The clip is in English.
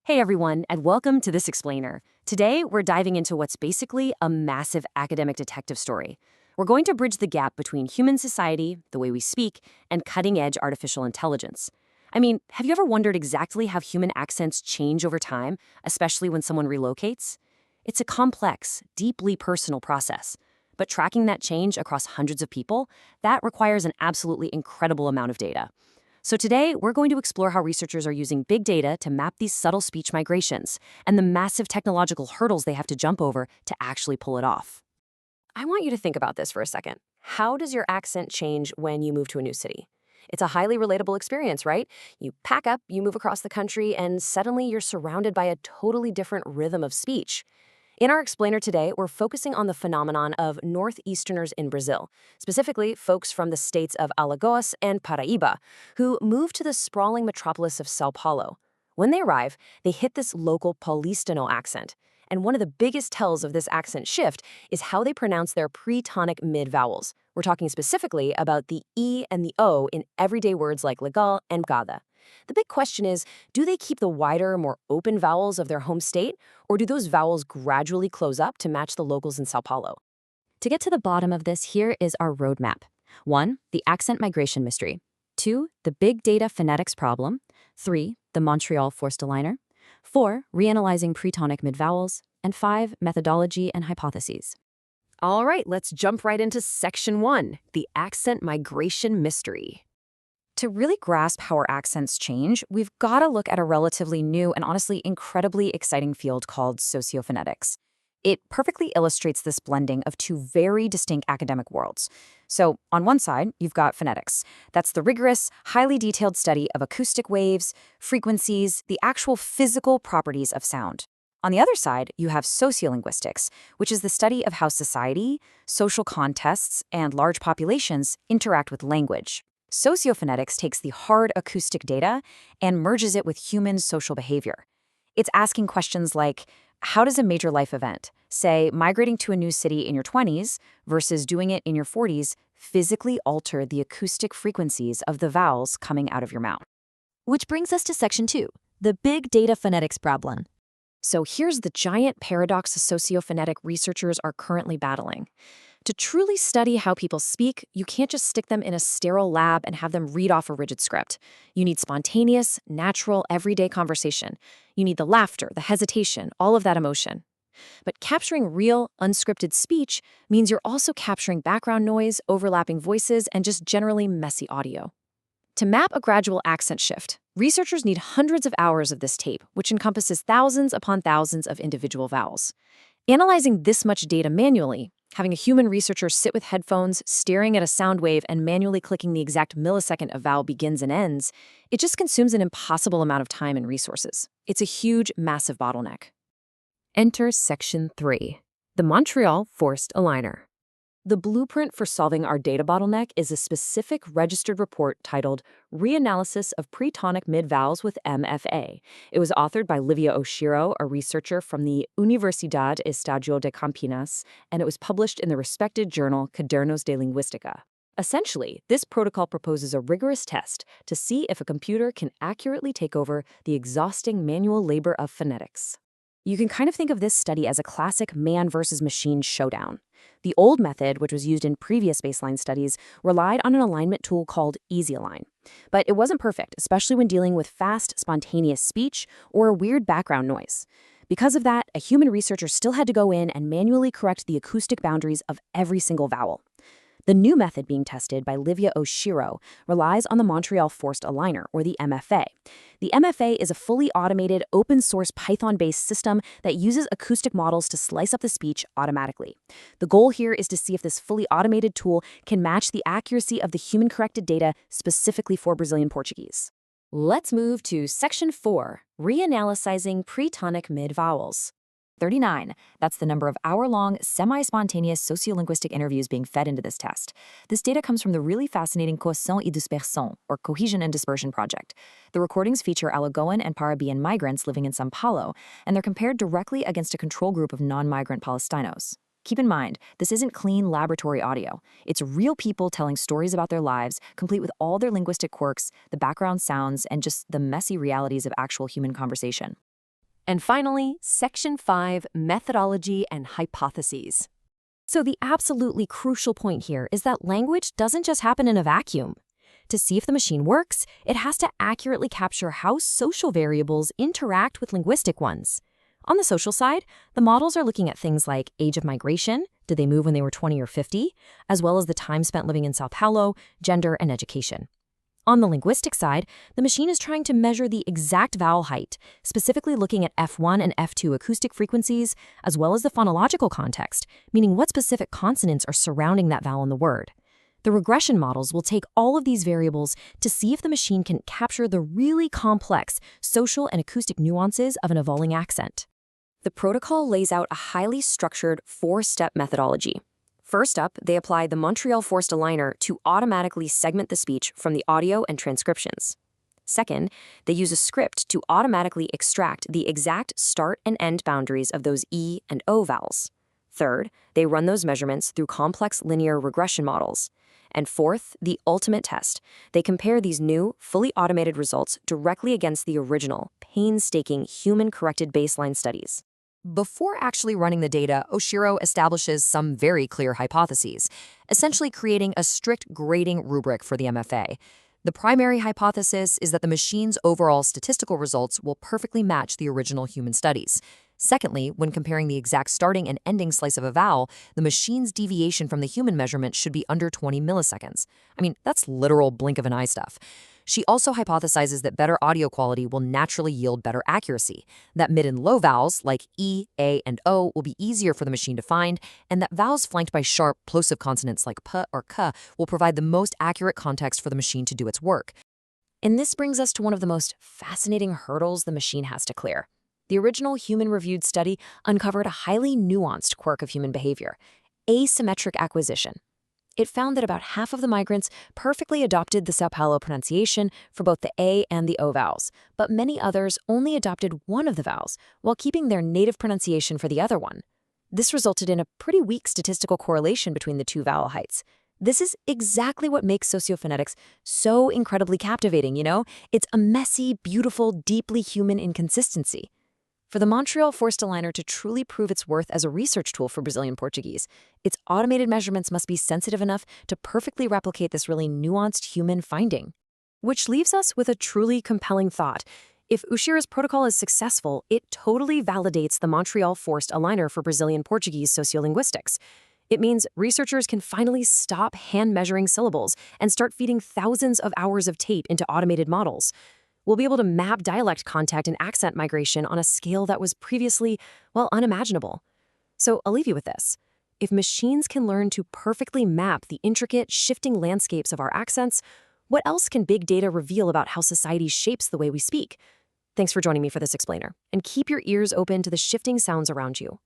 Hey everyone, and welcome to This Explainer. Today, we're diving into what's basically a massive academic detective story. We're going to bridge the gap between human society, the way we speak, and cutting-edge artificial intelligence. I mean, have you ever wondered exactly how human accents change over time, especially when someone relocates? It's a complex, deeply personal process. But tracking that change across hundreds of people, that requires an absolutely incredible amount of data. So today, we're going to explore how researchers are using big data to map these subtle speech migrations and the massive technological hurdles they have to jump over to actually pull it off. I want you to think about this for a second. How does your accent change when you move to a new city? It's a highly relatable experience, right? You pack up, you move across the country, and suddenly you're surrounded by a totally different rhythm of speech. In our explainer today, we're focusing on the phenomenon of Northeasterners in Brazil, specifically folks from the states of Alagoas and Paraíba, who move to the sprawling metropolis of São Paulo. When they arrive, they hit this local Paulistano accent. And one of the biggest tells of this accent shift is how they pronounce their pre-tonic mid-vowels. We're talking specifically about the E and the O in everyday words like legal and gada. The big question is, do they keep the wider, more open vowels of their home state, or do those vowels gradually close up to match the locals in São Paulo? To get to the bottom of this, here is our roadmap. 1. The accent migration mystery. 2. The big data phonetics problem. 3. The Montreal Forced Aligner. 4. Reanalyzing pretonic mid-vowels. And 5. Methodology and hypotheses. All right, let's jump right into section 1, the accent migration mystery. To really grasp how our accents change, we've got to look at a relatively new and honestly incredibly exciting field called sociophonetics. It perfectly illustrates this blending of two very distinct academic worlds. So, on one side, you've got phonetics. That's the rigorous, highly detailed study of acoustic waves, frequencies, the actual physical properties of sound. On the other side, you have sociolinguistics, which is the study of how society, social contexts, and large populations interact with language. Sociophonetics takes the hard acoustic data and merges it with human social behavior. It's asking questions like, how does a major life event, say migrating to a new city in your 20s versus doing it in your 40s, physically alter the acoustic frequencies of the vowels coming out of your mouth? Which brings us to section 2, the big data phonetics problem. So here's the giant paradox sociophonetic researchers are currently battling. To truly study how people speak, you can't just stick them in a sterile lab and have them read off a rigid script. You need spontaneous, natural, everyday conversation. You need the laughter, the hesitation, all of that emotion. But capturing real, unscripted speech means you're also capturing background noise, overlapping voices, and just generally messy audio. To map a gradual accent shift, researchers need hundreds of hours of this tape, which encompasses thousands upon thousands of individual vowels. Analyzing this much data manually, having a human researcher sit with headphones, staring at a sound wave, and manually clicking the exact millisecond a vowel begins and ends, it just consumes an impossible amount of time and resources. It's a huge, massive bottleneck. Enter Section 3, the Montreal Forced Aligner. The blueprint for solving our data bottleneck is a specific registered report titled Reanalysis of Pretonic Mid-Vowels with MFA. It was authored by Livia Oshiro, a researcher from the Universidad Estadio de Campinas, and it was published in the respected journal Cadernos de Linguística. Essentially, this protocol proposes a rigorous test to see if a computer can accurately take over the exhausting manual labor of phonetics. You can kind of think of this study as a classic man versus machine showdown. The old method, which was used in previous baseline studies, relied on an alignment tool called EasyAlign. But it wasn't perfect, especially when dealing with fast, spontaneous speech or a weird background noise. Because of that, a human researcher still had to go in and manually correct the acoustic boundaries of every single vowel. The new method being tested by Livia Oshiro relies on the Montreal Forced Aligner, or the MFA. The MFA is a fully automated, open-source Python-based system that uses acoustic models to slice up the speech automatically. The goal here is to see if this fully automated tool can match the accuracy of the human-corrected data specifically for Brazilian Portuguese. Let's move to Section 4, Reanalyzing Pretonic Mid-Vowels. 39. That's the number of hour-long, semi-spontaneous sociolinguistic interviews being fed into this test. This data comes from the really fascinating Cohesion et Dispersion, or Cohesion and Dispersion project. The recordings feature Alagoan and Paraíban migrants living in São Paulo, and they're compared directly against a control group of non-migrant Palestinos. Keep in mind, this isn't clean laboratory audio. It's real people telling stories about their lives, complete with all their linguistic quirks, the background sounds, and just the messy realities of actual human conversation. And finally, Section 5, Methodology and Hypotheses. So the absolutely crucial point here is that language doesn't just happen in a vacuum. To see if the machine works, it has to accurately capture how social variables interact with linguistic ones. On the social side, the models are looking at things like age of migration, did they move when they were 20 or 50, as well as the time spent living in São Paulo, gender, and education. On the linguistic side, the machine is trying to measure the exact vowel height, specifically looking at F1 and F2 acoustic frequencies, as well as the phonological context, meaning what specific consonants are surrounding that vowel in the word. The regression models will take all of these variables to see if the machine can capture the really complex social and acoustic nuances of an evolving accent. The protocol lays out a highly structured four-step methodology. First up, they apply the Montreal Forced Aligner to automatically segment the speech from the audio and transcriptions. Second, they use a script to automatically extract the exact start and end boundaries of those E and O vowels. Third, they run those measurements through complex linear regression models. And fourth, the ultimate test. They compare these new, fully automated results directly against the original, painstaking, human-corrected baseline studies. Before actually running the data, Oshiro establishes some very clear hypotheses, essentially creating a strict grading rubric for the MFA. The primary hypothesis is that the machine's overall statistical results will perfectly match the original human studies. Secondly, when comparing the exact starting and ending slice of a vowel, the machine's deviation from the human measurement should be under 20 milliseconds. I mean, that's literal blink of an eye stuff. She also hypothesizes that better audio quality will naturally yield better accuracy, that mid and low vowels like E, A, and O will be easier for the machine to find, and that vowels flanked by sharp, plosive consonants like P or K will provide the most accurate context for the machine to do its work. And this brings us to one of the most fascinating hurdles the machine has to clear. The original human-reviewed study uncovered a highly nuanced quirk of human behavior: asymmetric acquisition. It found that about half of the migrants perfectly adopted the São Paulo pronunciation for both the A and the O vowels, but many others only adopted one of the vowels while keeping their native pronunciation for the other one. This resulted in a pretty weak statistical correlation between the two vowel heights. This is exactly what makes sociophonetics so incredibly captivating, you know? It's a messy, beautiful, deeply human inconsistency. For the Montreal Forced Aligner to truly prove its worth as a research tool for Brazilian Portuguese, its automated measurements must be sensitive enough to perfectly replicate this really nuanced human finding. Which leaves us with a truly compelling thought. If Ushiro's protocol is successful, it totally validates the Montreal Forced Aligner for Brazilian Portuguese sociolinguistics. It means researchers can finally stop hand-measuring syllables and start feeding thousands of hours of tape into automated models. We'll be able to map dialect contact and accent migration on a scale that was previously, well, unimaginable. So I'll leave you with this. If machines can learn to perfectly map the intricate, shifting landscapes of our accents, what else can big data reveal about how society shapes the way we speak? Thanks for joining me for this explainer, and keep your ears open to the shifting sounds around you.